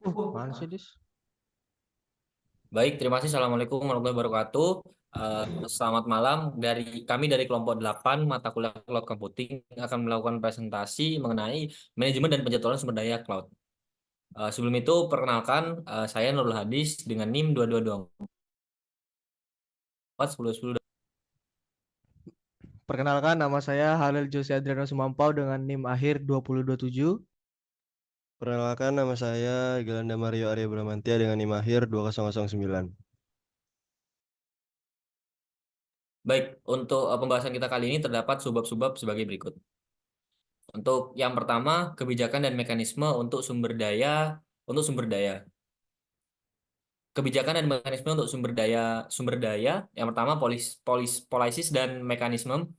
Mana sih, Dis? Baik, terima kasih. Assalamualaikum warahmatullahi wabarakatuh. Eh, Selamat malam. Kami dari kelompok 8 mata kuliah Cloud Computing akan melakukan presentasi mengenai manajemen dan penjadwalan sumber daya cloud. Sebelum itu, perkenalkan, saya Nurul Hadis dengan NIM 2224 1010. Perkenalkan, nama saya Halil Jose Adriano Sumampau dengan NIM akhir 2027. Perkenalkan nama saya Gelanda Mario Arya Bramantia dengan NIM akhir 2009. Baik, untuk pembahasan kita kali ini terdapat subbab-subbab sebagai berikut. Untuk yang pertama, kebijakan dan mekanisme untuk sumber daya. Kebijakan dan mekanisme untuk sumber daya yang pertama polisis dan mekanisme.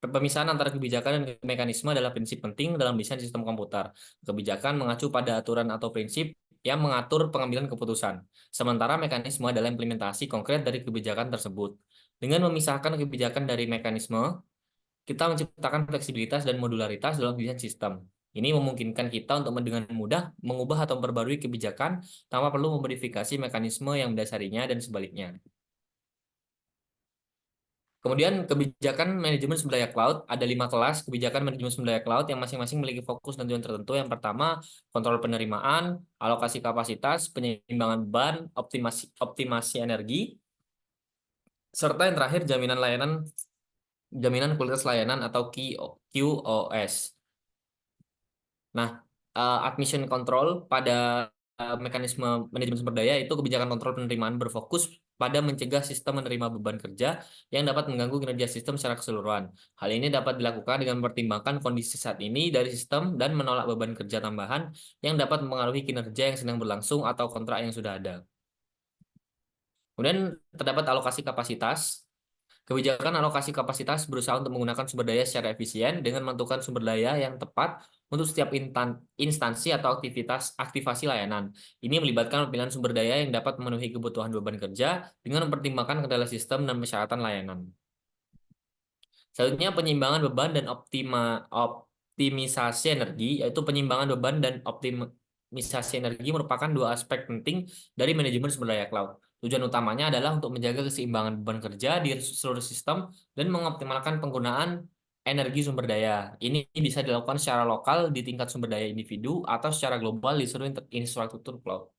Pemisahan antara kebijakan dan mekanisme adalah prinsip penting dalam desain sistem komputer. Kebijakan mengacu pada aturan atau prinsip yang mengatur pengambilan keputusan, sementara mekanisme adalah implementasi konkret dari kebijakan tersebut. Dengan memisahkan kebijakan dari mekanisme, kita menciptakan fleksibilitas dan modularitas dalam desain sistem. Ini memungkinkan kita untuk dengan mudah mengubah atau memperbarui kebijakan tanpa perlu memodifikasi mekanisme yang mendasarinya dan sebaliknya. Kemudian kebijakan manajemen sumber daya cloud, ada 5 kelas kebijakan manajemen sumber daya cloud yang masing-masing memiliki fokus dan tujuan tertentu. Yang pertama, kontrol penerimaan, alokasi kapasitas, penyeimbangan beban, optimasi energi, serta yang terakhir jaminan kualitas layanan atau QoS. Nah, admission control pada mekanisme manajemen sumber daya itu kebijakan kontrol penerimaan berfokus pada mencegah sistem menerima beban kerja yang dapat mengganggu kinerja sistem secara keseluruhan. Hal ini dapat dilakukan dengan mempertimbangkan kondisi saat ini dari sistem dan menolak beban kerja tambahan yang dapat mempengaruhi kinerja yang sedang berlangsung atau kontrak yang sudah ada. Kemudian terdapat alokasi kapasitas. Kebijakan alokasi kapasitas berusaha untuk menggunakan sumber daya secara efisien dengan menentukan sumber daya yang tepat untuk setiap instansi atau aktivasi layanan. Ini melibatkan pemilihan sumber daya yang dapat memenuhi kebutuhan beban kerja dengan mempertimbangkan kendala sistem dan persyaratan layanan. Selanjutnya penyiimbangan beban dan optimisasi energi, yaitu penyiimbangan beban dan optimisasi energi merupakan dua aspek penting dari manajemen sumber daya cloud. Tujuan utamanya adalah untuk menjaga keseimbangan beban kerja di seluruh sistem dan mengoptimalkan penggunaan energi sumber daya. Ini bisa dilakukan secara lokal di tingkat sumber daya individu atau secara global di seluruh infrastruktur cloud.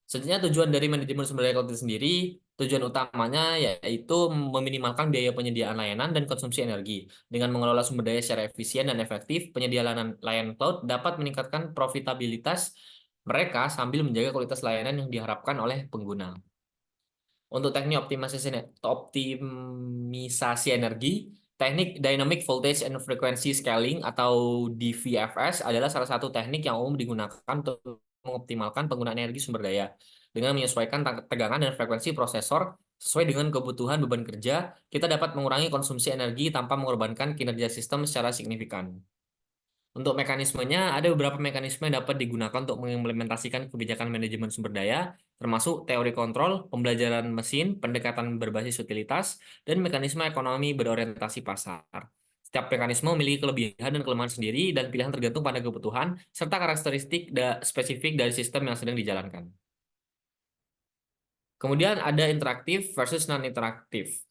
Sebenarnya tujuan dari manajemen sumber daya cloud itu sendiri, tujuan utamanya yaitu meminimalkan biaya penyediaan layanan dan konsumsi energi. Dengan mengelola sumber daya secara efisien dan efektif, penyedia layanan cloud dapat meningkatkan profitabilitas mereka sambil menjaga kualitas layanan yang diharapkan oleh pengguna. Untuk teknik optimisasi energi, teknik Dynamic Voltage and Frequency Scaling atau DVFS adalah salah satu teknik yang umum digunakan untuk mengoptimalkan penggunaan energi sumber daya. Dengan menyesuaikan tegangan dan frekuensi prosesor sesuai dengan kebutuhan beban kerja, kita dapat mengurangi konsumsi energi tanpa mengorbankan kinerja sistem secara signifikan. Untuk mekanismenya, ada beberapa mekanisme yang dapat digunakan untuk mengimplementasikan kebijakan manajemen sumber daya, termasuk teori kontrol, pembelajaran mesin, pendekatan berbasis utilitas, dan mekanisme ekonomi berorientasi pasar. Setiap mekanisme memiliki kelebihan dan kelemahan sendiri, dan pilihan tergantung pada kebutuhan, serta karakteristik spesifik dari sistem yang sedang dijalankan. Kemudian ada interaktif versus non-interaktif.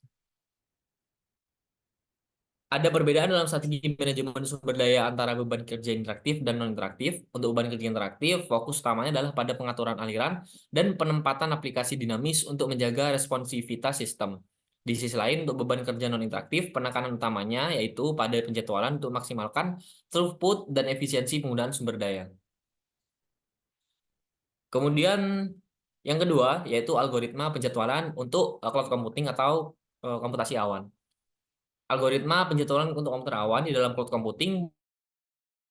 Ada perbedaan dalam strategi manajemen sumber daya antara beban kerja interaktif dan non-interaktif. Untuk beban kerja interaktif, fokus utamanya adalah pada pengaturan aliran dan penempatan aplikasi dinamis untuk menjaga responsivitas sistem. Di sisi lain, untuk beban kerja non-interaktif, penekanan utamanya yaitu pada penjadwalan untuk maksimalkan throughput dan efisiensi penggunaan sumber daya. Kemudian yang kedua, yaitu algoritma penjadwalan untuk cloud computing atau komputasi awan. Algoritma penjadwalan untuk komputer awan di dalam cloud computing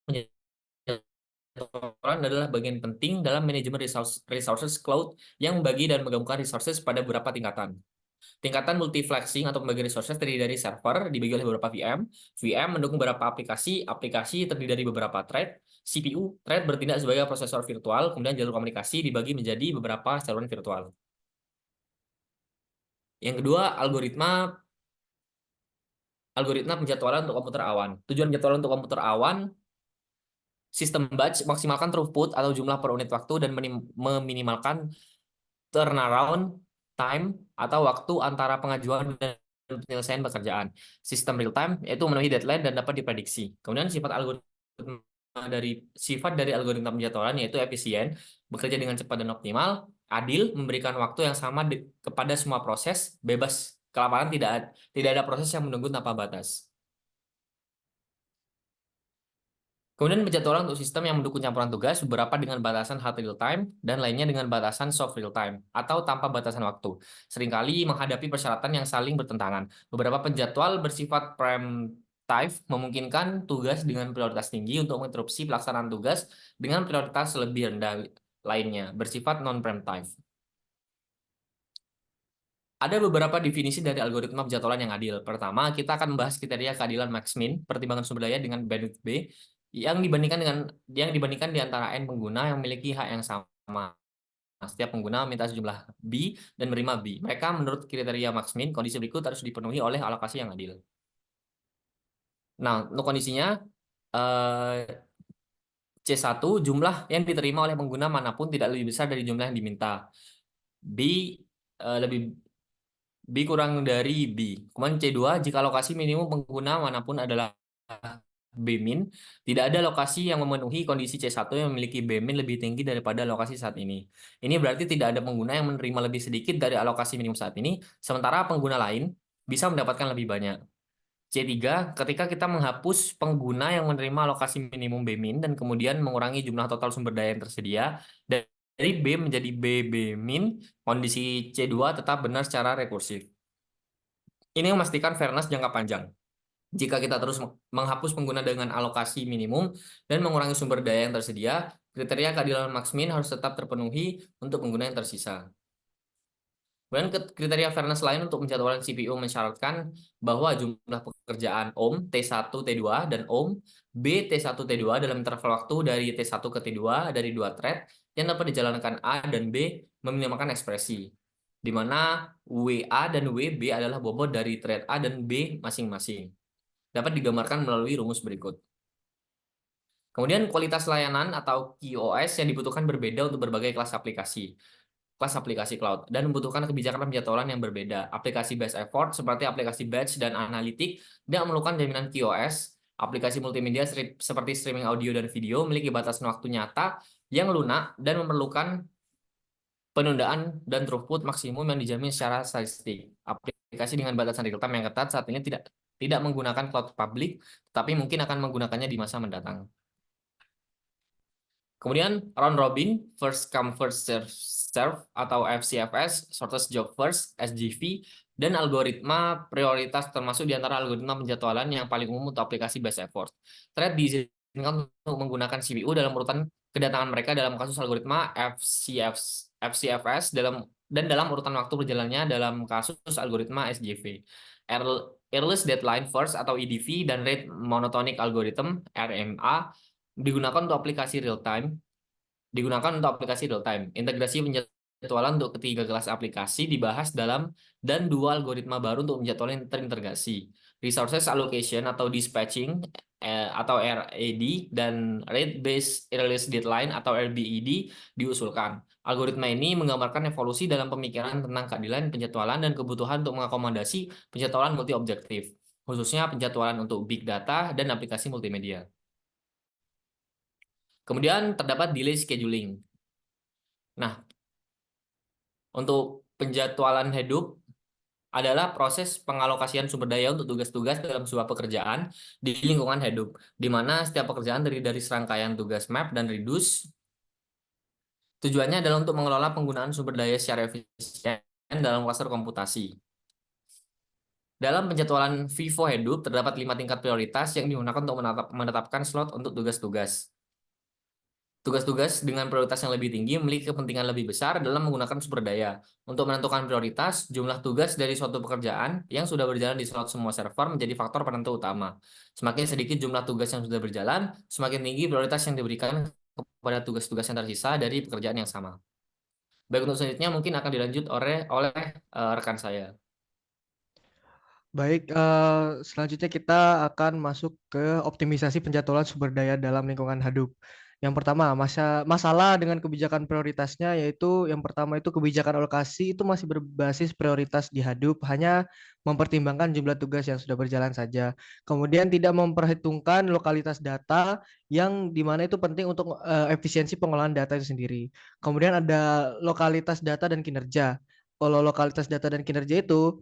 penjadwalan adalah bagian penting dalam manajemen resources cloud yang membagi dan menggabungkan resources pada beberapa tingkatan. Tingkatan multiflexing atau pembagian resources terdiri dari server dibagi oleh beberapa VM. VM mendukung beberapa aplikasi terdiri dari beberapa thread. CPU, thread bertindak sebagai prosesor virtual, kemudian jalur komunikasi dibagi menjadi beberapa saluran virtual. Yang kedua, algoritma penjadwalan untuk komputer awan. Tujuan penjadwalan untuk komputer awan Sistem batch maksimalkan throughput atau jumlah per unit waktu dan meminimalkan turnaround time atau waktu antara pengajuan dan penyelesaian pekerjaan. Sistem real time yaitu memenuhi deadline dan dapat diprediksi. Kemudian sifat dari algoritma penjadwalan yaitu efisien, bekerja dengan cepat dan optimal, adil, memberikan waktu yang sama kepada semua proses, bebas kelaparan, tidak ada proses yang menunggu tanpa batas. Kemudian penjadwalan untuk sistem yang mendukung campuran tugas, beberapa dengan batasan hard real time dan lainnya dengan batasan soft real time atau tanpa batasan waktu. Seringkali menghadapi persyaratan yang saling bertentangan. Beberapa penjadwal bersifat preemptive memungkinkan tugas dengan prioritas tinggi untuk menginterupsi pelaksanaan tugas dengan prioritas lebih rendah lainnya, bersifat non-preemptive. Ada beberapa definisi dari algoritma penjadwalan yang adil. Pertama, kita akan membahas kriteria keadilan max-min, pertimbangan sumber daya dengan bandwidth B, yang dibandingkan di antara n pengguna yang memiliki hak yang sama. Setiap pengguna meminta sejumlah B dan menerima B. Mereka menurut kriteria max-min, kondisi berikut harus dipenuhi oleh alokasi yang adil. Nah, untuk kondisinya, C1 jumlah yang diterima oleh pengguna manapun tidak lebih besar dari jumlah yang diminta. B kurang dari B. Kemudian C2, jika lokasi minimum pengguna manapun adalah B-min, tidak ada lokasi yang memenuhi kondisi C1 yang memiliki B-min lebih tinggi daripada lokasi saat ini. Ini berarti tidak ada pengguna yang menerima lebih sedikit dari alokasi minimum saat ini, sementara pengguna lain bisa mendapatkan lebih banyak. C3, ketika kita menghapus pengguna yang menerima alokasi minimum B-min dan kemudian mengurangi jumlah total sumber daya yang tersedia, dari B menjadi B-min, kondisi C2 tetap benar secara rekursif. Ini memastikan fairness jangka panjang. Jika kita terus menghapus pengguna dengan alokasi minimum dan mengurangi sumber daya yang tersedia, kriteria keadilan max-min harus tetap terpenuhi untuk pengguna yang tersisa. Kemudian kriteria fairness lain untuk penjadwalan CPU mensyaratkan bahwa jumlah pekerjaan OM T1 T2 dan OM B T1 T2 dalam interval waktu dari T1 ke T2 dari dua thread yang dapat dijalankan A dan B meminimalkan ekspresi, di mana WA dan WB adalah bobot dari thread A dan B masing-masing. Dapat digambarkan melalui rumus berikut. Kemudian kualitas layanan atau QoS yang dibutuhkan berbeda untuk berbagai kelas aplikasi cloud dan membutuhkan kebijakan penjadwalan yang berbeda. Aplikasi base effort seperti aplikasi batch dan analitik tidak memerlukan jaminan QoS. Aplikasi multimedia seperti streaming audio dan video memiliki batasan waktu nyata yang lunak dan memerlukan penundaan dan throughput maksimum yang dijamin secara statistik. Aplikasi dengan batasan real time yang ketat saat ini tidak menggunakan cloud public, tapi mungkin akan menggunakannya di masa mendatang. Kemudian round robin, first come first serve atau FCFS, shortest job first, SJV, dan algoritma prioritas termasuk di antara algoritma penjadwalan yang paling umum untuk aplikasi base effort. Thread diizinkan untuk menggunakan CPU dalam urutan kedatangan mereka dalam kasus algoritma FCFS dan dalam urutan waktu berjalannya dalam kasus algoritma SJV. Earliest deadline first atau EDV dan rate monotonic algorithm RMA digunakan untuk aplikasi real time. Integrasi penjadwalan untuk ketiga kelas aplikasi dibahas dan dua algoritma baru untuk penjadwalan terintegrasi. Resources allocation atau dispatching atau RAD dan rate based earliest deadline atau RBED diusulkan. Algoritma ini menggambarkan evolusi dalam pemikiran tentang keadilan penjadwalan dan kebutuhan untuk mengakomodasi penjadwalan multi objektif, khususnya penjadwalan untuk big data dan aplikasi multimedia. Kemudian terdapat delay scheduling. Nah, untuk penjadwalan hidup adalah proses pengalokasian sumber daya untuk tugas-tugas dalam sebuah pekerjaan di lingkungan hidup, di mana setiap pekerjaan terdiri dari serangkaian tugas map dan reduce. Tujuannya adalah untuk mengelola penggunaan sumber daya secara efisien dalam klaster komputasi. Dalam penjadwalan FIFO hidup terdapat 5 tingkat prioritas yang digunakan untuk menetapkan slot untuk tugas-tugas. Tugas-tugas dengan prioritas yang lebih tinggi memiliki kepentingan lebih besar dalam menggunakan sumber daya. Untuk menentukan prioritas, jumlah tugas dari suatu pekerjaan yang sudah berjalan di slot semua server menjadi faktor penentu utama. Semakin sedikit jumlah tugas yang sudah berjalan, semakin tinggi prioritas yang diberikan kepada tugas-tugas yang tersisa dari pekerjaan yang sama. Baik, untuk selanjutnya mungkin akan dilanjut oleh rekan saya. Baik, selanjutnya kita akan masuk ke optimisasi penjadwalan sumber daya dalam lingkungan Hadoop. Yang pertama, masalah dengan kebijakan prioritasnya yaitu yang pertama itu kebijakan alokasi itu masih berbasis prioritas di Hadoop, hanya mempertimbangkan jumlah tugas yang sudah berjalan saja. Kemudian tidak memperhitungkan lokalitas data yang dimana itu penting untuk efisiensi pengolahan data itu sendiri. Kemudian ada lokalitas data dan kinerja. Kalau lokalitas data dan kinerja itu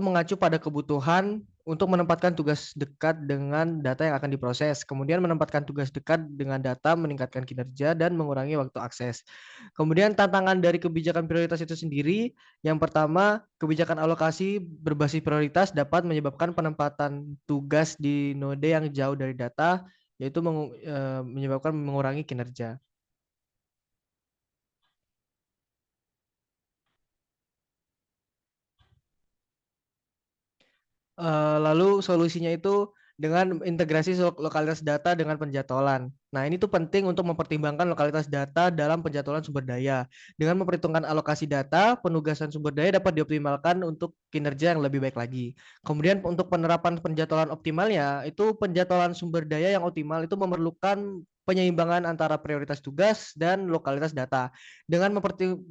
mengacu pada kebutuhan untuk menempatkan tugas dekat dengan data yang akan diproses, kemudian menempatkan tugas dekat dengan data, meningkatkan kinerja dan mengurangi waktu akses. Kemudian tantangan dari kebijakan prioritas itu sendiri, yang pertama, kebijakan alokasi berbasis prioritas dapat menyebabkan penempatan tugas di node yang jauh dari data, yaitu menyebabkan mengurangi kinerja. Lalu solusinya itu dengan integrasi lokalitas data dengan penjadwalan. Nah, ini tuh penting untuk mempertimbangkan lokalitas data dalam penjadwalan sumber daya. Dengan memperhitungkan alokasi data, penugasan sumber daya dapat dioptimalkan untuk kinerja yang lebih baik lagi. Kemudian untuk penerapan penjadwalan optimalnya, itu penjadwalan sumber daya yang optimal itu memerlukan penyeimbangan antara prioritas tugas dan lokalitas data. Dengan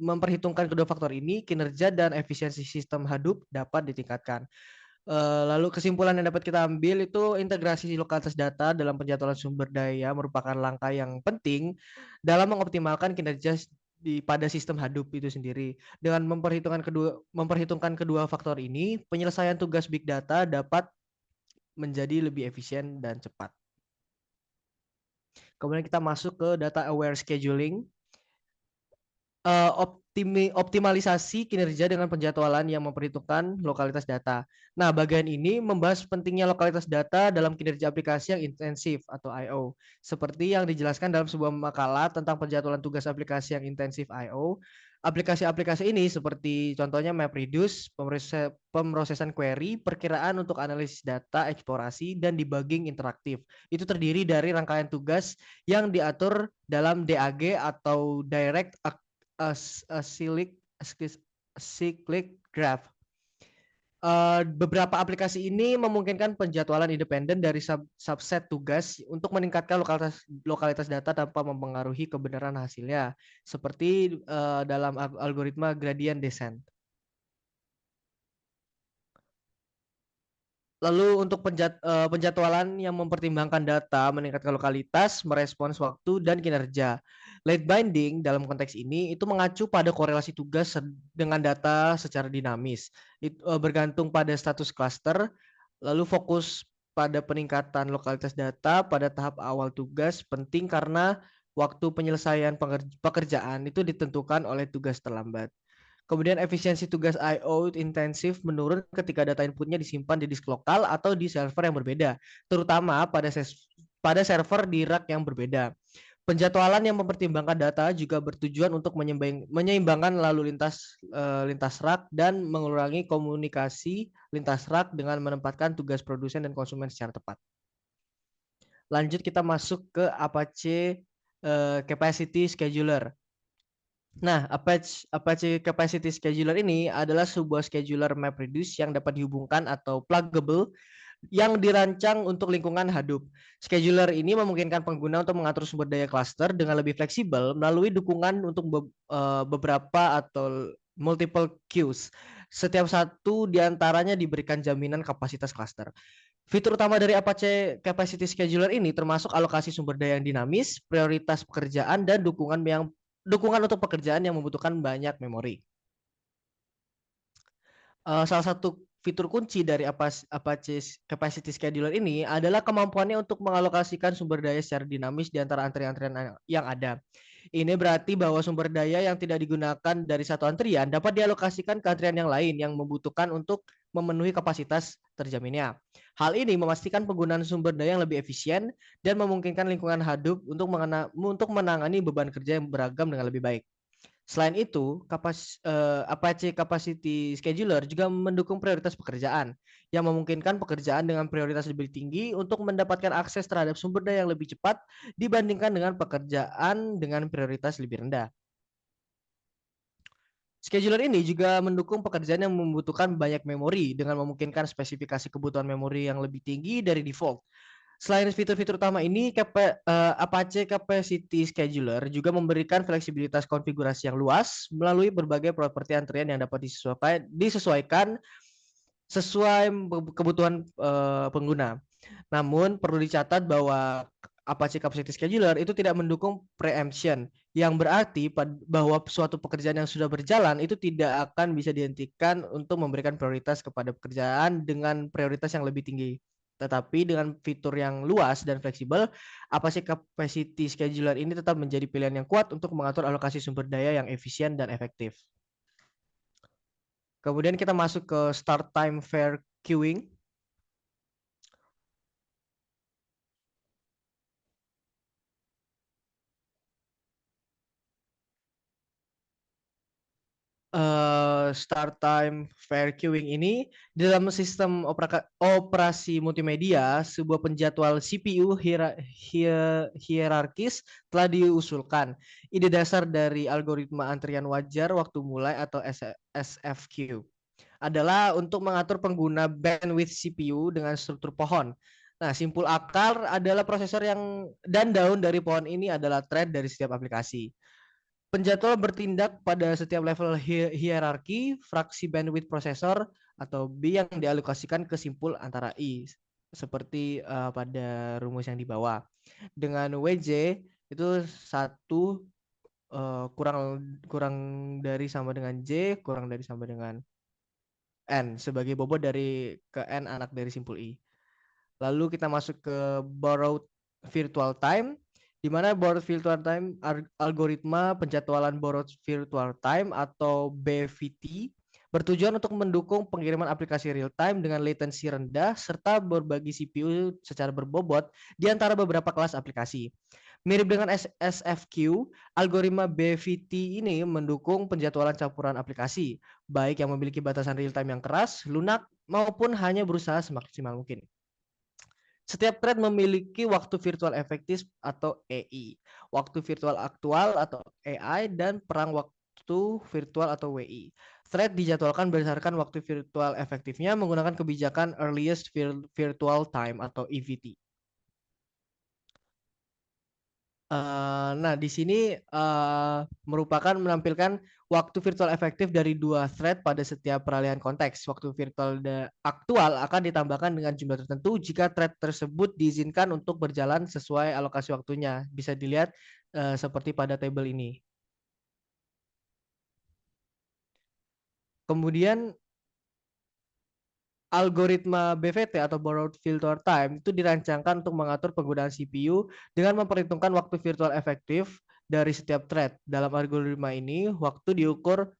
memperhitungkan kedua faktor ini, kinerja dan efisiensi sistem Hadoop dapat ditingkatkan. Lalu kesimpulan yang dapat kita ambil itu integrasi lokalitas data dalam penjadwalan sumber daya merupakan langkah yang penting dalam mengoptimalkan kinerja pada sistem Hadoop itu sendiri. Dengan memperhitungkan kedua faktor ini, penyelesaian tugas big data dapat menjadi lebih efisien dan cepat. Kemudian kita masuk ke data aware scheduling. Optimalisasi kinerja dengan penjadwalan yang memperhitungkan lokalitas data. Nah, bagian ini membahas pentingnya lokalitas data dalam kinerja aplikasi yang intensif atau I/O. Seperti yang dijelaskan dalam sebuah makalah tentang penjadwalan tugas aplikasi yang intensif I/O. Aplikasi-aplikasi ini seperti contohnya MapReduce, pemrosesan query, perkiraan untuk analisis data, eksplorasi, dan debugging interaktif. Itu terdiri dari rangkaian tugas yang diatur dalam DAG atau Direct cyclic graph. Beberapa aplikasi ini memungkinkan penjadwalan independen dari subset tugas untuk meningkatkan lokalitas data tanpa mempengaruhi kebenaran hasilnya, seperti dalam algoritma gradient descent. Lalu untuk penjadwalan yang mempertimbangkan data, meningkatkan lokalitas, merespons waktu, dan kinerja. Late binding dalam konteks ini itu mengacu pada korelasi tugas dengan data secara dinamis. Bergantung pada status cluster, lalu fokus pada peningkatan lokalitas data pada tahap awal tugas penting karena waktu penyelesaian pekerjaan itu ditentukan oleh tugas terlambat. Kemudian efisiensi tugas I/O intensif menurun ketika data inputnya disimpan di disk lokal atau di server yang berbeda, terutama pada server di rak yang berbeda. Penjadwalan yang mempertimbangkan data juga bertujuan untuk menyeimbangkan lalu lintas rak dan mengurangi komunikasi lintas rak dengan menempatkan tugas produsen dan konsumen secara tepat. Lanjut kita masuk ke Apache Capacity Scheduler. Nah, Apache Capacity Scheduler ini adalah sebuah scheduler MapReduce yang dapat dihubungkan atau pluggable yang dirancang untuk lingkungan Hadoop. Scheduler ini memungkinkan pengguna untuk mengatur sumber daya cluster dengan lebih fleksibel melalui dukungan untuk beberapa atau multiple queues. Setiap satu di antaranya diberikan jaminan kapasitas cluster. Fitur utama dari Apache Capacity Scheduler ini termasuk alokasi sumber daya yang dinamis, prioritas pekerjaan, dan dukungan untuk pekerjaan yang membutuhkan banyak memori. Salah satu fitur kunci dari Apache Capacity Scheduler ini adalah kemampuannya untuk mengalokasikan sumber daya secara dinamis di antara antrian-antrian yang ada. Ini berarti bahwa sumber daya yang tidak digunakan dari satu antrian dapat dialokasikan ke antrian yang lain yang membutuhkan untuk memenuhi kapasitas terjaminnya. Hal ini memastikan penggunaan sumber daya yang lebih efisien dan memungkinkan lingkungan Hadoop untuk menangani beban kerja yang beragam dengan lebih baik. Selain itu, Apache Capacity Scheduler juga mendukung prioritas pekerjaan yang memungkinkan pekerjaan dengan prioritas lebih tinggi untuk mendapatkan akses terhadap sumber daya yang lebih cepat dibandingkan dengan pekerjaan dengan prioritas lebih rendah. Scheduler ini juga mendukung pekerjaan yang membutuhkan banyak memori dengan memungkinkan spesifikasi kebutuhan memori yang lebih tinggi dari default. Selain fitur-fitur utama ini, Apache Capacity Scheduler juga memberikan fleksibilitas konfigurasi yang luas melalui berbagai properti antrian yang dapat disesuaikan sesuai kebutuhan pengguna. Namun perlu dicatat bahwa Apache Capacity Scheduler itu tidak mendukung preemption, yang berarti bahwa suatu pekerjaan yang sudah berjalan itu tidak akan bisa dihentikan untuk memberikan prioritas kepada pekerjaan dengan prioritas yang lebih tinggi. Tetapi dengan fitur yang luas dan fleksibel, Apache Capacity Scheduler ini tetap menjadi pilihan yang kuat untuk mengatur alokasi sumber daya yang efisien dan efektif. Kemudian kita masuk ke start time fair queuing. Start time fair queuing ini dalam sistem operasi multimedia, sebuah penjadwal CPU hierarkis telah diusulkan. Ide dasar dari algoritma antrian wajar waktu mulai atau SFQ adalah untuk mengatur pengguna bandwidth CPU dengan struktur pohon. Nah, simpul akar adalah prosesor dan daun dari pohon ini adalah thread dari setiap aplikasi. Penjadwal bertindak pada setiap level hierarki fraksi bandwidth prosesor atau B yang dialokasikan ke simpul antara I, seperti pada rumus yang di bawah. Dengan WJ itu 1 kurang dari sama dengan J kurang dari sama dengan N sebagai bobot dari ke N anak dari simpul I. Lalu kita masuk ke borrowed virtual time, di mana borrowed virtual time algoritma penjadwalan borrowed virtual time atau BVT bertujuan untuk mendukung pengiriman aplikasi real time dengan latency rendah serta berbagi CPU secara berbobot di antara beberapa kelas aplikasi. Mirip dengan SFQ, algoritma BVT ini mendukung penjadwalan campuran aplikasi, baik yang memiliki batasan real time yang keras, lunak, maupun hanya berusaha semaksimal mungkin. Setiap thread memiliki waktu virtual efektif atau EI, waktu virtual aktual atau AI, dan perang waktu virtual atau WI. Thread dijadwalkan berdasarkan waktu virtual efektifnya menggunakan kebijakan earliest virtual time atau EVT. Nah, di sini merupakan menampilkan waktu virtual efektif dari 2 thread pada setiap peralihan konteks. Waktu virtual aktual akan ditambahkan dengan jumlah tertentu jika thread tersebut diizinkan untuk berjalan sesuai alokasi waktunya. Bisa dilihat seperti pada tabel ini. Kemudian algoritma BVT atau borrowed virtual time itu dirancangkan untuk mengatur penggunaan CPU dengan memperhitungkan waktu virtual efektif dari setiap thread. Dalam algoritma ini, waktu diukur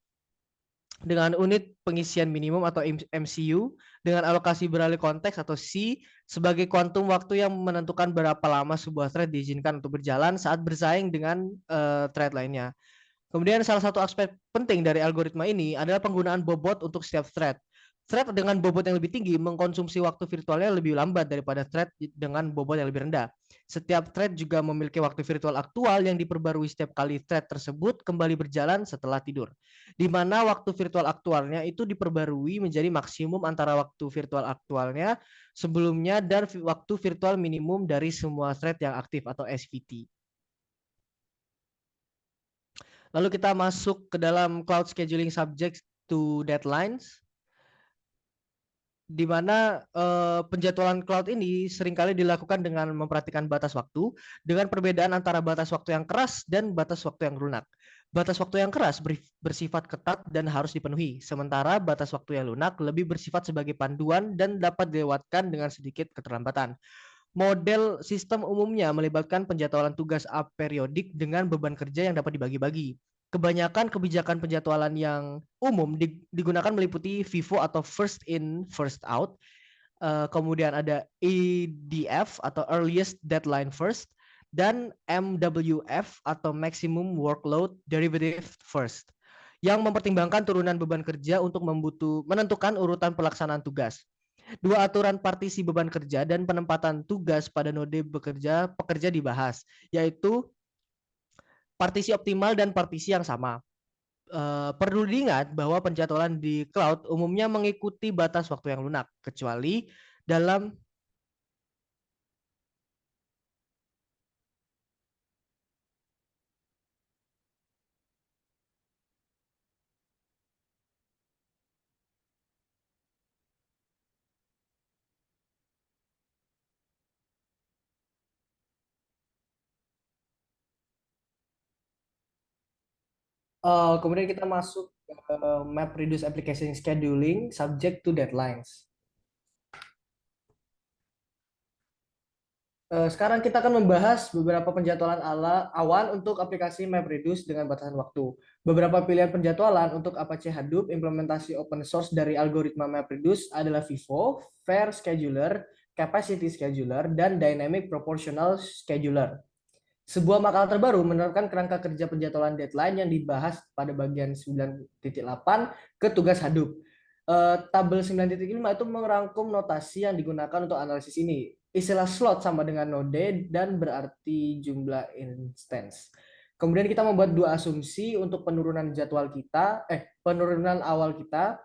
dengan unit pengisian minimum atau MCU dengan alokasi beralih konteks atau C sebagai kuantum waktu yang menentukan berapa lama sebuah thread diizinkan untuk berjalan saat bersaing dengan thread lainnya. Kemudian salah satu aspek penting dari algoritma ini adalah penggunaan bobot untuk setiap thread. Thread dengan bobot yang lebih tinggi mengkonsumsi waktu virtualnya lebih lambat daripada thread dengan bobot yang lebih rendah. Setiap thread juga memiliki waktu virtual aktual yang diperbarui setiap kali thread tersebut kembali berjalan setelah tidur. Di mana waktu virtual aktualnya itu diperbarui menjadi maksimum antara waktu virtual aktualnya sebelumnya dan waktu virtual minimum dari semua thread yang aktif atau SVT. Lalu kita masuk ke dalam cloud scheduling subject to deadlines, di mana penjadwalan cloud ini seringkali dilakukan dengan memperhatikan batas waktu dengan perbedaan antara batas waktu yang keras dan batas waktu yang lunak. Batas waktu yang keras bersifat ketat dan harus dipenuhi, sementara batas waktu yang lunak lebih bersifat sebagai panduan dan dapat dilewatkan dengan sedikit keterlambatan. Model sistem umumnya melibatkan penjadwalan tugas aperiodik dengan beban kerja yang dapat dibagi-bagi. Kebanyakan kebijakan penjadwalan yang umum digunakan meliputi FIFO atau first in first out. Kemudian ada EDF atau earliest deadline first dan MWF atau maximum workload derivative first yang mempertimbangkan turunan beban kerja untuk menentukan urutan pelaksanaan tugas. Dua aturan partisi beban kerja dan penempatan tugas pada node pekerja dibahas, yaitu partisi optimal dan partisi yang sama. Perlu diingat bahwa penjadwalan di cloud umumnya mengikuti batas waktu yang lunak, kecuali dalam kemudian kita masuk ke MapReduce application scheduling subject to deadlines. Sekarang kita akan membahas beberapa penjadwalan awan untuk aplikasi MapReduce dengan batasan waktu. Beberapa pilihan penjadwalan untuk Apache Hadoop implementasi open source dari algoritma MapReduce adalah FIFO, Fair Scheduler, Capacity Scheduler, dan Dynamic Proportional Scheduler. Sebuah makalah terbaru menerapkan kerangka kerja penjadwalan deadline yang dibahas pada bagian 9.8 ke tugas Hadoop. Tabel 9.5 itu merangkum notasi yang digunakan untuk analisis ini. Istilah slot sama dengan node dan berarti jumlah instance. Kemudian kita membuat dua asumsi untuk penurunan jadwal kita, penurunan awal kita.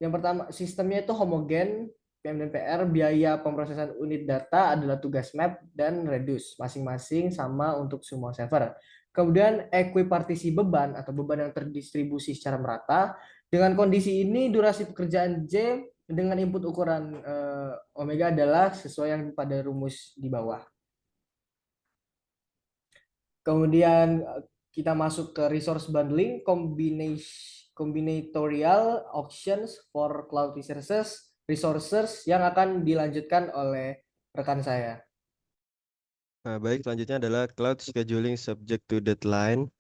Yang pertama, sistemnya itu homogen, PM dan PR, biaya pemrosesan unit data adalah tugas map dan reduce, masing-masing sama untuk semua server. Kemudian ekuipartisi beban atau beban yang terdistribusi secara merata. Dengan kondisi ini, durasi pekerjaan J dengan input ukuran omega adalah sesuai yang pada rumus di bawah. Kemudian kita masuk ke resource bundling, combinatorial auctions for cloud resources yang akan dilanjutkan oleh rekan saya. Nah, baik, selanjutnya adalah cloud scheduling subject to deadline.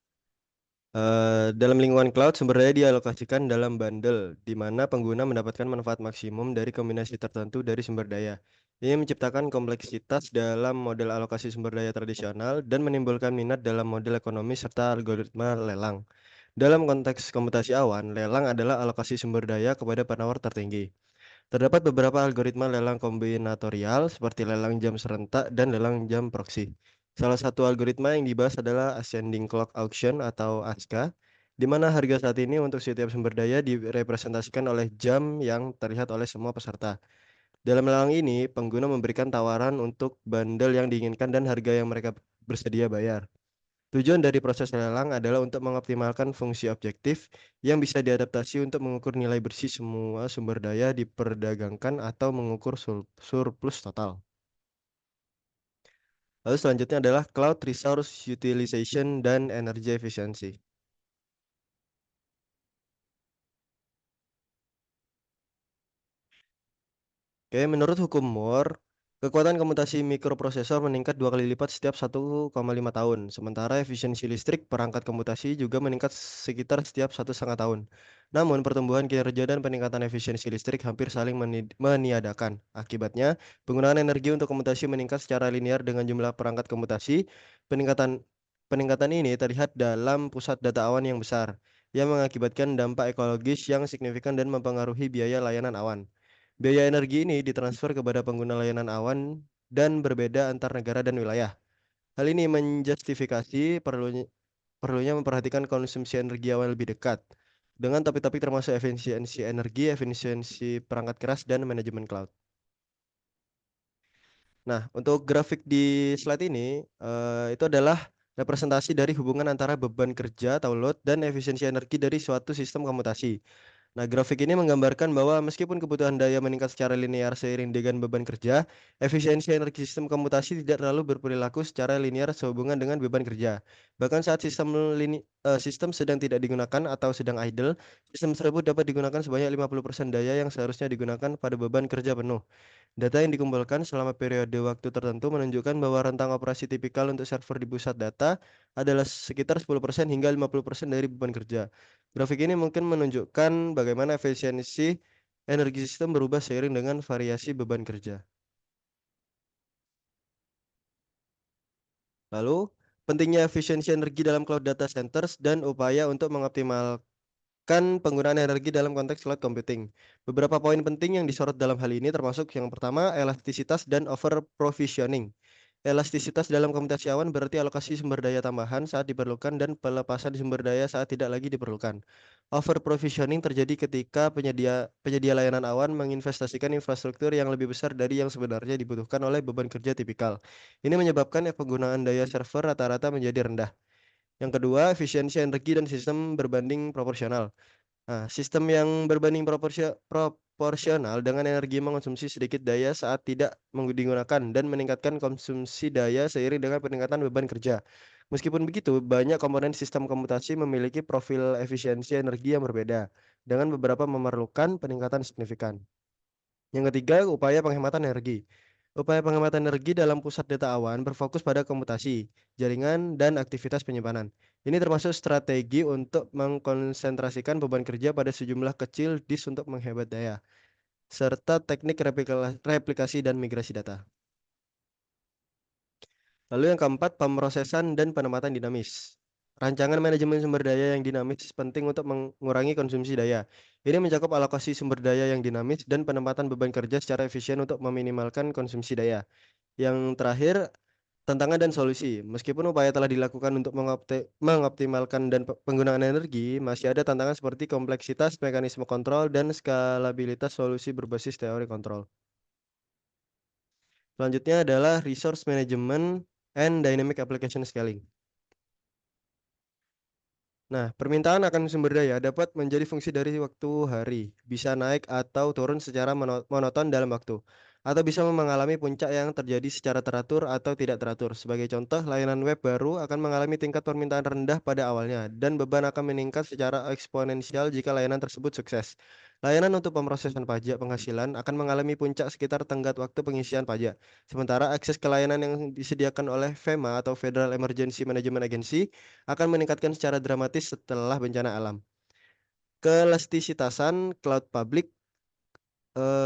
Dalam lingkungan cloud, sumber daya dialokasikan dalam bundle, di mana pengguna mendapatkan manfaat maksimum dari kombinasi tertentu dari sumber daya. Ini menciptakan kompleksitas dalam model alokasi sumber daya tradisional dan menimbulkan minat dalam model ekonomi serta algoritma lelang. Dalam konteks komputasi awan, lelang adalah alokasi sumber daya kepada penawar tertinggi. Terdapat beberapa algoritma lelang kombinatorial seperti lelang jam serentak dan lelang jam proxy. Salah satu algoritma yang dibahas adalah Ascending Clock Auction atau ASCA, di mana harga saat ini untuk setiap sumber daya direpresentasikan oleh jam yang terlihat oleh semua peserta. Dalam lelang ini, pengguna memberikan tawaran untuk bundle yang diinginkan dan harga yang mereka bersedia bayar. Tujuan dari proses lelang adalah untuk mengoptimalkan fungsi objektif yang bisa diadaptasi untuk mengukur nilai bersih semua sumber daya diperdagangkan atau mengukur surplus total. Lalu selanjutnya adalah Cloud Resource Utilization dan Energy Efficiency. Oke, menurut hukum Moore, kekuatan komputasi mikroprosesor meningkat 2 kali lipat setiap 1,5 tahun, sementara efisiensi listrik perangkat komputasi juga meningkat sekitar setiap 1,5 tahun. Namun, pertumbuhan kinerja dan peningkatan efisiensi listrik hampir saling meniadakan. Akibatnya, penggunaan energi untuk komputasi meningkat secara linear dengan jumlah perangkat komputasi. Peningkatan ini terlihat dalam pusat data awan yang besar, yang mengakibatkan dampak ekologis yang signifikan dan mempengaruhi biaya layanan awan. Biaya energi ini ditransfer kepada pengguna layanan awan dan berbeda antar negara dan wilayah. Hal ini menjustifikasi perlunya memperhatikan konsumsi energi awan lebih dekat dengan topik-topik termasuk efisiensi energi, efisiensi perangkat keras, dan manajemen cloud. Nah, untuk grafik di slide ini, itu adalah representasi dari hubungan antara beban kerja atau load dan efisiensi energi dari suatu sistem komputasi. Nah, grafik ini menggambarkan bahwa meskipun kebutuhan daya meningkat secara linear seiring dengan beban kerja, efisiensi energi sistem komputasi tidak terlalu berperilaku secara linear sehubungan dengan beban kerja. Bahkan saat sistem sedang tidak digunakan atau sedang idle, sistem tersebut dapat digunakan sebanyak 50% daya yang seharusnya digunakan pada beban kerja penuh. Data yang dikumpulkan selama periode waktu tertentu menunjukkan bahwa rentang operasi tipikal untuk server di pusat data adalah sekitar 10% hingga 50% dari beban kerja. Grafik ini mungkin menunjukkan bagaimana efisiensi energi sistem berubah seiring dengan variasi beban kerja. Lalu, pentingnya efisiensi energi dalam cloud data centers dan upaya untuk mengoptimalkan penggunaan energi dalam konteks cloud computing. Beberapa poin penting yang disorot dalam hal ini termasuk yang pertama, elastisitas dan over provisioning. Elastisitas dalam komputasi awan berarti alokasi sumber daya tambahan saat diperlukan dan pelepasan sumber daya saat tidak lagi diperlukan. Over provisioning terjadi ketika penyedia layanan awan menginvestasikan infrastruktur yang lebih besar dari yang sebenarnya dibutuhkan oleh beban kerja tipikal. Ini menyebabkan penggunaan daya server rata-rata menjadi rendah. Yang kedua, efisiensi energi dan sistem berbanding proporsional. Nah, sistem yang berbanding proporsional dengan energi mengonsumsi sedikit daya saat tidak digunakan dan meningkatkan konsumsi daya seiring dengan peningkatan beban kerja. Meskipun begitu, banyak komponen sistem komputasi memiliki profil efisiensi energi yang berbeda, dengan beberapa memerlukan peningkatan signifikan. Yang ketiga, upaya penghematan energi. Upaya penghematan energi dalam pusat data awan berfokus pada komputasi, jaringan, dan aktivitas penyimpanan. Ini termasuk strategi untuk mengkonsentrasikan beban kerja pada sejumlah kecil disk untuk menghemat daya, serta teknik replikasi dan migrasi data. Lalu yang keempat, pemrosesan dan penempatan dinamis. Rancangan manajemen sumber daya yang dinamis penting untuk mengurangi konsumsi daya. Ini mencakup alokasi sumber daya yang dinamis dan penempatan beban kerja secara efisien untuk meminimalkan konsumsi daya. Yang terakhir, tantangan dan solusi. Meskipun upaya telah dilakukan untuk mengoptimalkan dan penggunaan energi, masih ada tantangan seperti kompleksitas mekanisme kontrol dan skalabilitas solusi berbasis teori kontrol. Selanjutnya adalah resource management and dynamic application scaling. Nah, permintaan akan sumber daya dapat menjadi fungsi dari waktu hari, bisa naik atau turun secara monoton dalam waktu, atau bisa mengalami puncak yang terjadi secara teratur atau tidak teratur. Sebagai contoh, layanan web baru akan mengalami tingkat permintaan rendah pada awalnya, dan beban akan meningkat secara eksponensial jika layanan tersebut sukses. Layanan untuk pemrosesan pajak penghasilan akan mengalami puncak sekitar tenggat waktu pengisian pajak. Sementara akses ke layanan yang disediakan oleh FEMA atau Federal Emergency Management Agency akan meningkatkan secara dramatis setelah bencana alam. Keelastisitasan cloud public,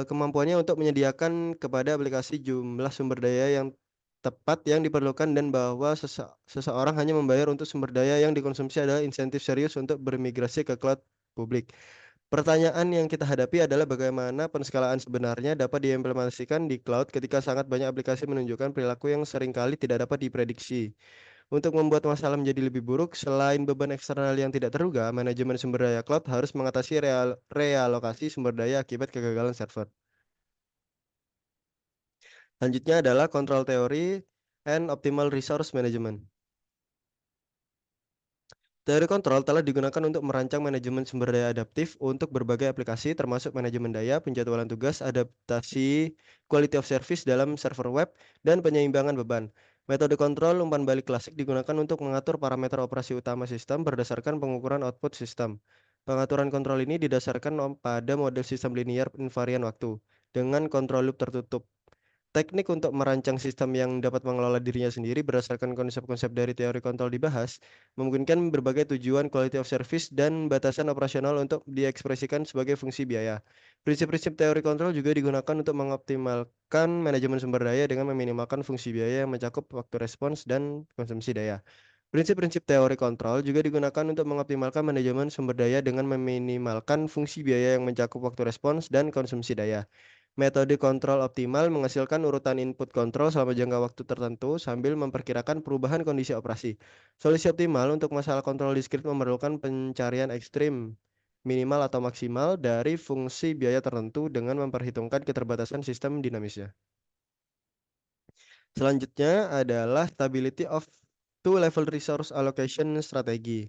kemampuannya untuk menyediakan kepada aplikasi jumlah sumber daya yang tepat yang diperlukan dan bahwa seseorang hanya membayar untuk sumber daya yang dikonsumsi adalah insentif serius untuk bermigrasi ke cloud publik. Pertanyaan yang kita hadapi adalah bagaimana penskalaan sebenarnya dapat diimplementasikan di cloud ketika sangat banyak aplikasi menunjukkan perilaku yang seringkali tidak dapat diprediksi. Untuk membuat masalah menjadi lebih buruk, selain beban eksternal yang tidak terduga, manajemen sumber daya cloud harus mengatasi realokasi sumber daya akibat kegagalan server. Selanjutnya adalah control theory and optimal resource management. Teori kontrol telah digunakan untuk merancang manajemen sumber daya adaptif untuk berbagai aplikasi termasuk manajemen daya, penjadwalan tugas, adaptasi quality of service dalam server web, dan penyeimbangan beban. Metode kontrol umpan balik klasik digunakan untuk mengatur parameter operasi utama sistem berdasarkan pengukuran output sistem. Pengaturan kontrol ini didasarkan pada model sistem linear invarian waktu dengan kontrol loop tertutup. Teknik untuk merancang sistem yang dapat mengelola dirinya sendiri berdasarkan konsep-konsep dari teori kontrol dibahas, memungkinkan berbagai tujuan quality of service dan batasan operasional untuk diekspresikan sebagai fungsi biaya. Prinsip-prinsip teori kontrol juga digunakan untuk mengoptimalkan manajemen sumber daya dengan meminimalkan fungsi biaya yang mencakup waktu respons dan konsumsi daya. Prinsip-prinsip teori kontrol juga digunakan untuk mengoptimalkan manajemen sumber daya dengan meminimalkan fungsi biaya yang mencakup waktu respons dan konsumsi daya. Metode kontrol optimal menghasilkan urutan input kontrol selama jangka waktu tertentu sambil memperkirakan perubahan kondisi operasi. Solusi optimal untuk masalah kontrol diskrit memerlukan pencarian ekstrim, minimal atau maksimal dari fungsi biaya tertentu dengan memperhitungkan keterbatasan sistem dinamisnya. Selanjutnya adalah stability of two-level resource allocation strategy.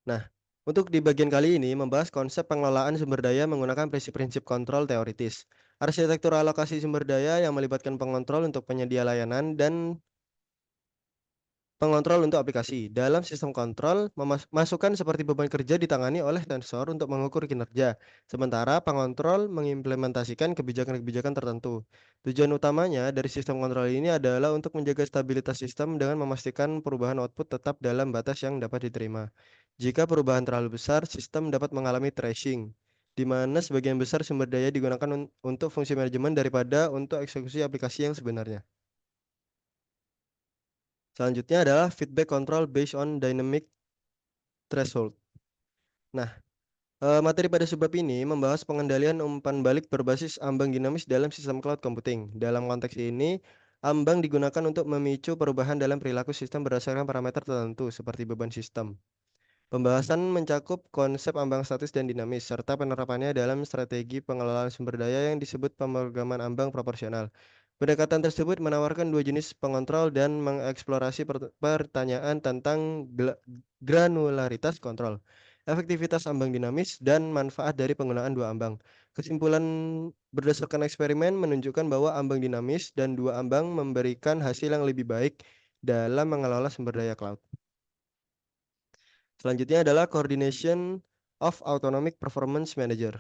Nah, untuk di bagian kali ini membahas konsep pengelolaan sumber daya menggunakan prinsip-prinsip kontrol teoritis. Arsitektur alokasi sumber daya yang melibatkan pengontrol untuk penyedia layanan dan pengontrol untuk aplikasi. Dalam sistem kontrol, masukan seperti beban kerja ditangani oleh sensor untuk mengukur kinerja, sementara pengontrol mengimplementasikan kebijakan-kebijakan tertentu. Tujuan utamanya dari sistem kontrol ini adalah untuk menjaga stabilitas sistem dengan memastikan perubahan output tetap dalam batas yang dapat diterima. Jika perubahan terlalu besar, sistem dapat mengalami thrashing, di mana sebagian besar sumber daya digunakan untuk fungsi manajemen daripada untuk eksekusi aplikasi yang sebenarnya. Selanjutnya adalah feedback control based on dynamic threshold. Nah, Materi pada subbab ini membahas pengendalian umpan balik berbasis ambang dinamis dalam sistem cloud computing. Dalam konteks ini, ambang digunakan untuk memicu perubahan dalam perilaku sistem berdasarkan parameter tertentu seperti beban sistem. Pembahasan mencakup konsep ambang statis dan dinamis, serta penerapannya dalam strategi pengelolaan sumber daya yang disebut pemrograman ambang proporsional. Pendekatan tersebut menawarkan dua jenis pengontrol dan mengeksplorasi pertanyaan tentang granularitas kontrol, efektivitas ambang dinamis, dan manfaat dari penggunaan dua ambang. Kesimpulan berdasarkan eksperimen menunjukkan bahwa ambang dinamis dan dua ambang memberikan hasil yang lebih baik dalam mengelola sumber daya cloud. Selanjutnya adalah Coordination of Autonomic Performance Manager.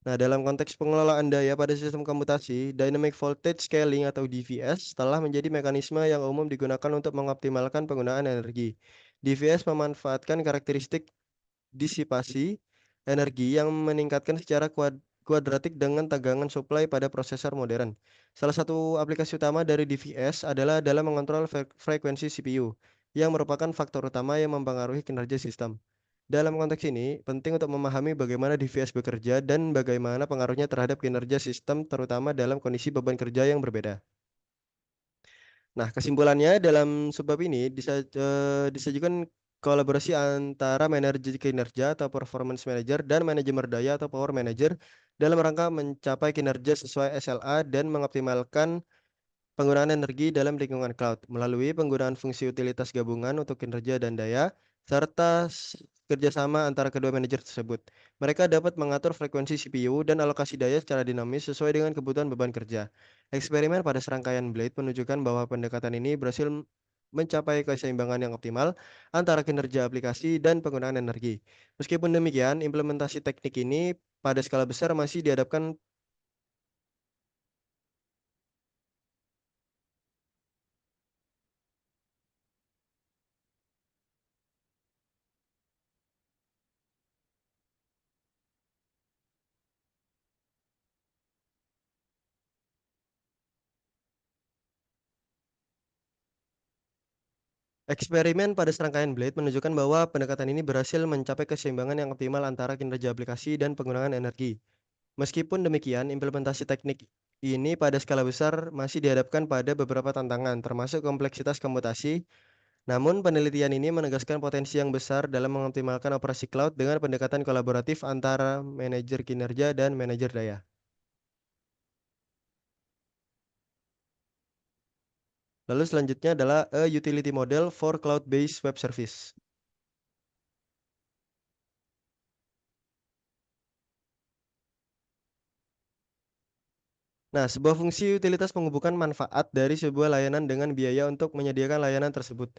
Nah, dalam konteks pengelolaan daya pada sistem komputasi, Dynamic Voltage Scaling atau DVS telah menjadi mekanisme yang umum digunakan untuk mengoptimalkan penggunaan energi. DVS memanfaatkan karakteristik disipasi energi yang meningkatkan secara kuadratik dengan tegangan supply pada prosesor modern. Salah satu aplikasi utama dari DVS adalah dalam mengontrol frekuensi CPU, yang merupakan faktor utama yang mempengaruhi kinerja sistem. Dalam konteks ini, penting untuk memahami bagaimana DVS bekerja dan bagaimana pengaruhnya terhadap kinerja sistem, terutama dalam kondisi beban kerja yang berbeda. Nah, kesimpulannya dalam subbab ini disajikan kolaborasi antara manajer kinerja atau performance manager dan manajemen daya atau power manager dalam rangka mencapai kinerja sesuai SLA dan mengoptimalkan penggunaan energi dalam lingkungan cloud melalui penggunaan fungsi utilitas gabungan untuk kinerja dan daya, serta kerjasama antara kedua manajer tersebut. Mereka dapat mengatur frekuensi CPU dan alokasi daya secara dinamis sesuai dengan kebutuhan beban kerja. Eksperimen pada serangkaian Blade menunjukkan bahwa pendekatan ini berhasil mencapai keseimbangan yang optimal antara kinerja aplikasi dan penggunaan energi. Meskipun demikian, implementasi teknik ini pada skala besar masih dihadapkan. Eksperimen pada serangkaian Blade menunjukkan bahwa pendekatan ini berhasil mencapai keseimbangan yang optimal antara kinerja aplikasi dan penggunaan energi. Meskipun demikian, implementasi teknik ini pada skala besar masih dihadapkan pada beberapa tantangan, termasuk kompleksitas komputasi. Namun, penelitian ini menegaskan potensi yang besar dalam mengoptimalkan operasi cloud dengan pendekatan kolaboratif antara manajer kinerja dan manajer daya. Lalu selanjutnya adalah a utility model for cloud-based web service. Nah, sebuah fungsi utilitas menghubungkan manfaat dari sebuah layanan dengan biaya untuk menyediakan layanan tersebut.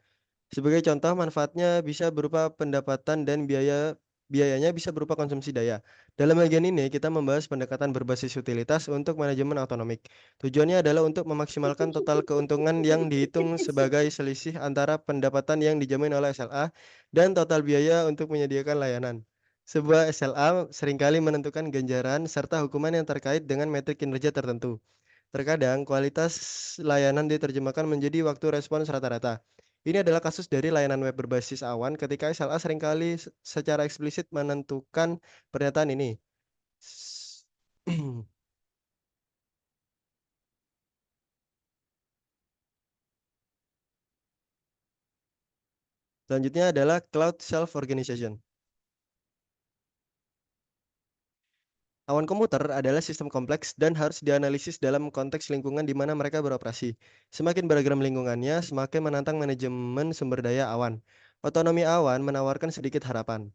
Sebagai contoh, manfaatnya bisa berupa pendapatan dan biayanya bisa berupa konsumsi daya. Dalam bagian ini, kita membahas pendekatan berbasis utilitas untuk manajemen otonomik. Tujuannya adalah untuk memaksimalkan total keuntungan yang dihitung sebagai selisih antara pendapatan yang dijamin oleh SLA dan total biaya untuk menyediakan layanan. Sebuah SLA seringkali menentukan ganjaran serta hukuman yang terkait dengan metrik kinerja tertentu. Terkadang, kualitas layanan diterjemahkan menjadi waktu respons rata-rata. Ini adalah kasus dari layanan web berbasis awan ketika SLA seringkali secara eksplisit menentukan pernyataan ini. S- Selanjutnya adalah Cloud Self-Organization. Awan komputer adalah sistem kompleks dan harus dianalisis dalam konteks lingkungan di mana mereka beroperasi. Semakin beragam lingkungannya, semakin menantang manajemen sumber daya awan. Otonomi awan menawarkan sedikit harapan.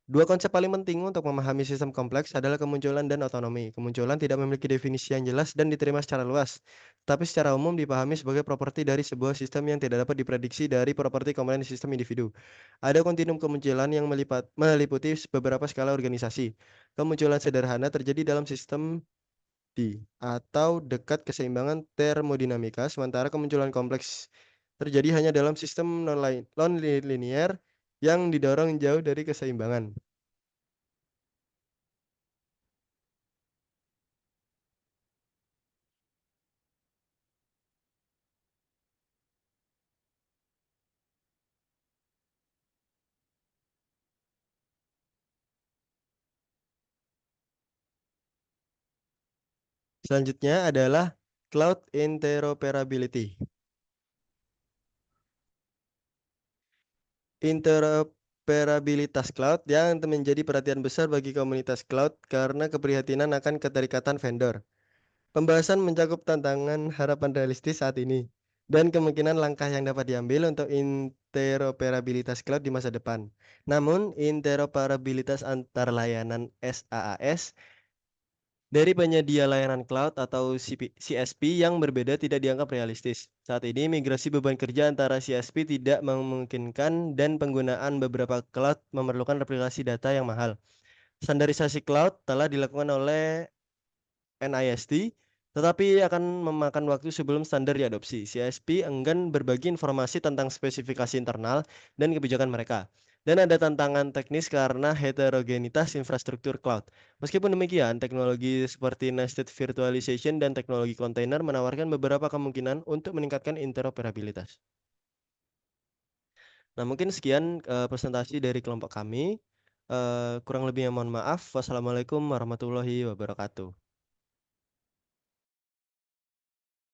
Dua konsep paling penting untuk memahami sistem kompleks adalah kemunculan dan otonomi. Kemunculan tidak memiliki definisi yang jelas dan diterima secara luas, tapi secara umum dipahami sebagai properti dari sebuah sistem yang tidak dapat diprediksi dari properti komponen sistem individu. Ada kontinum kemunculan yang meliputi beberapa skala organisasi. Kemunculan sederhana terjadi dalam sistem atau dekat keseimbangan termodinamika, sementara kemunculan kompleks terjadi hanya dalam sistem non-linear yang didorong jauh dari keseimbangan. Selanjutnya adalah cloud interoperability. Interoperabilitas cloud yang menjadi perhatian besar bagi komunitas cloud karena keprihatinan akan keterikatan vendor. Pembahasan mencakup tantangan harapan realistis saat ini dan kemungkinan langkah yang dapat diambil untuk interoperabilitas cloud di masa depan. Namun, interoperabilitas antar layanan SaaS dari penyedia layanan cloud atau CSP yang berbeda tidak dianggap realistis. Saat ini, migrasi beban kerja antara CSP tidak memungkinkan dan penggunaan beberapa cloud memerlukan replikasi data yang mahal. Standarisasi cloud telah dilakukan oleh NIST, tetapi akan memakan waktu sebelum standar diadopsi. CSP enggan berbagi informasi tentang spesifikasi internal dan kebijakan mereka. Dan ada tantangan teknis karena heterogenitas infrastruktur cloud. Meskipun demikian, teknologi seperti nested virtualization dan teknologi kontainer menawarkan beberapa kemungkinan untuk meningkatkan interoperabilitas. Nah, mungkin sekian presentasi dari kelompok kami. Kurang lebihnya mohon maaf. Wassalamualaikum warahmatullahi wabarakatuh.